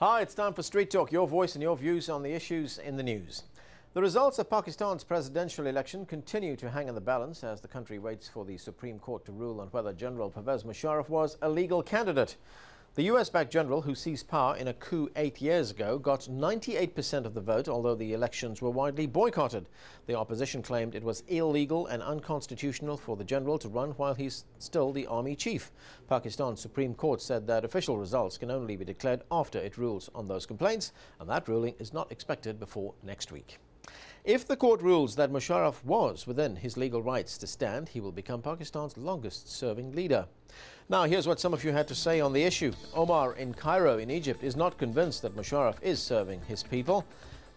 Hi, it's time for Street Talk, your voice and your views on the issues in the news. The results of Pakistan's presidential election continue to hang in the balance as the country waits for the Supreme Court to rule on whether General Pervez Musharraf was a legal candidate. The US-backed general, who seized power in a coup 8 years ago, got 98% of the vote, although the elections were widely boycotted. The opposition claimed it was illegal and unconstitutional for the general to run while he's still the army chief. Pakistan's Supreme Court said that official results can only be declared after it rules on those complaints, and that ruling is not expected before next week. If the court rules that Musharraf was within his legal rights to stand, he will become Pakistan's longest-serving leader. Now, here's what some of you had to say on the issue. Omar in Cairo in Egypt is not convinced that Musharraf is serving his people.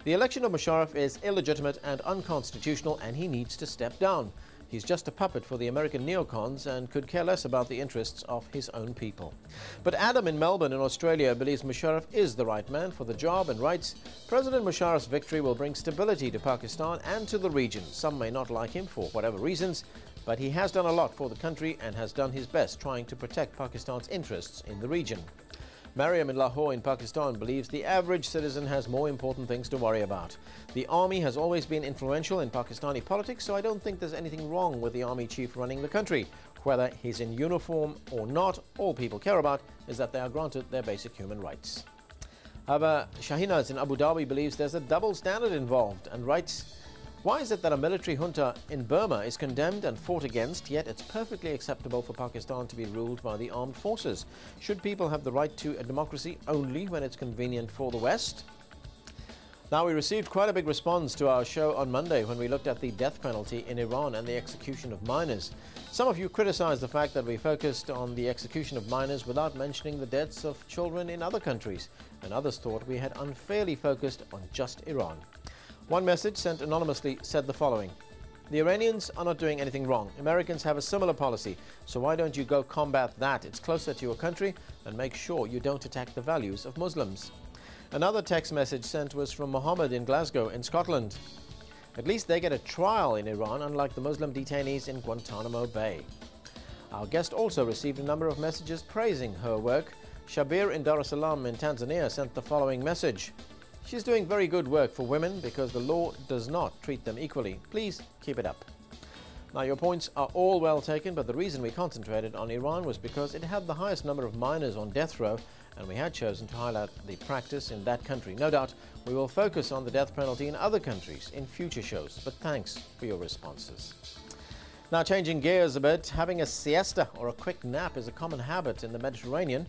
The election of Musharraf is illegitimate and unconstitutional, and he needs to step down. He's just a puppet for the American neocons and could care less about the interests of his own people. But Adam in Melbourne in Australia believes Musharraf is the right man for the job and writes, President Musharraf's victory will bring stability to Pakistan and to the region. Some may not like him for whatever reasons, but he has done a lot for the country and has done his best trying to protect Pakistan's interests in the region. Mariam in Lahore in Pakistan believes the average citizen has more important things to worry about. The army has always been influential in Pakistani politics, so I don't think there's anything wrong with the army chief running the country. Whether he's in uniform or not, all people care about is that they are granted their basic human rights. However, Shahinaz in Abu Dhabi believes there's a double standard involved and writes, why is it that a military junta in Burma is condemned and fought against, yet it's perfectly acceptable for Pakistan to be ruled by the armed forces? Should people have the right to a democracy only when it's convenient for the West? Now, we received quite a big response to our show on Monday when we looked at the death penalty in Iran and the execution of minors. Some of you criticized the fact that we focused on the execution of minors without mentioning the deaths of children in other countries, and others thought we had unfairly focused on just Iran. One message sent anonymously said the following: the Iranians are not doing anything wrong. Americans have a similar policy, so why don't you go combat that? It's closer to your country, and make sure you don't attack the values of Muslims. Another text message sent was from Mohammed in Glasgow in Scotland. At least they get a trial in Iran, unlike the Muslim detainees in Guantanamo Bay. Our guest also received a number of messages praising her work. Shabir in Dar es Salaam in Tanzania sent the following message: she's doing very good work for women because the law does not treat them equally. Please keep it up. Now, your points are all well taken, but the reason we concentrated on Iran was because it had the highest number of minors on death row, and we had chosen to highlight the practice in that country. No doubt we will focus on the death penalty in other countries in future shows, but thanks for your responses. Now, changing gears a bit, having a siesta or a quick nap is a common habit in the Mediterranean.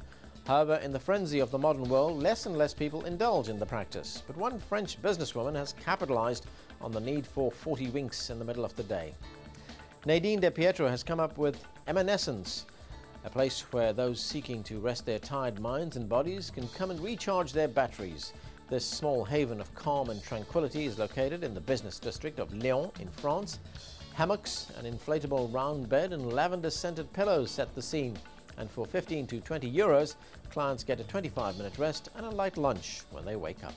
However, in the frenzy of the modern world, less and less people indulge in the practice. But one French businesswoman has capitalized on the need for 40 winks in the middle of the day. Nadine De Pietro has come up with Emanescence, a place where those seeking to rest their tired minds and bodies can come and recharge their batteries. This small haven of calm and tranquility is located in the business district of Lyon in France. Hammocks, an inflatable round bed and lavender-scented pillows set the scene. And for 15 to 20 euros, clients get a 25-minute rest and a light lunch when they wake up.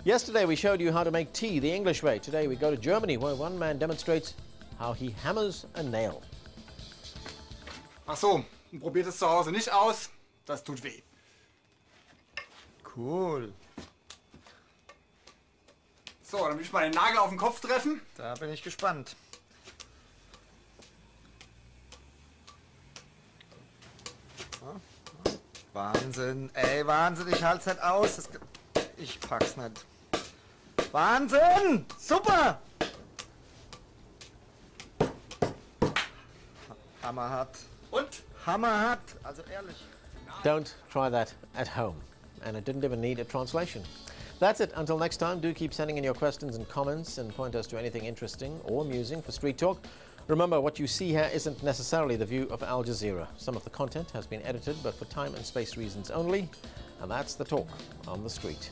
Yesterday we showed you how to make tea the English way. Today we go to Germany, where one man demonstrates how he hammers a nail. Ach so, probiert es zu Hause nicht aus, das tut weh. Cool. So, dann will ich mal den Nagel auf den Kopf treffen. Da bin ich gespannt. Wahnsinn, ey, Wahnsinn, ich halt's nicht aus. Ich pack's nicht. Wahnsinn! Super! Hammerhart. Und? Hammerhart, also ehrlich. Don't try that at home. And it didn't even need a translation. That's it. Until next time, do keep sending in your questions and comments and point us to anything interesting or amusing for Street Talk. Remember, what you see here isn't necessarily the view of Al Jazeera. Some of the content has been edited, but for time and space reasons only. And that's the talk on the street.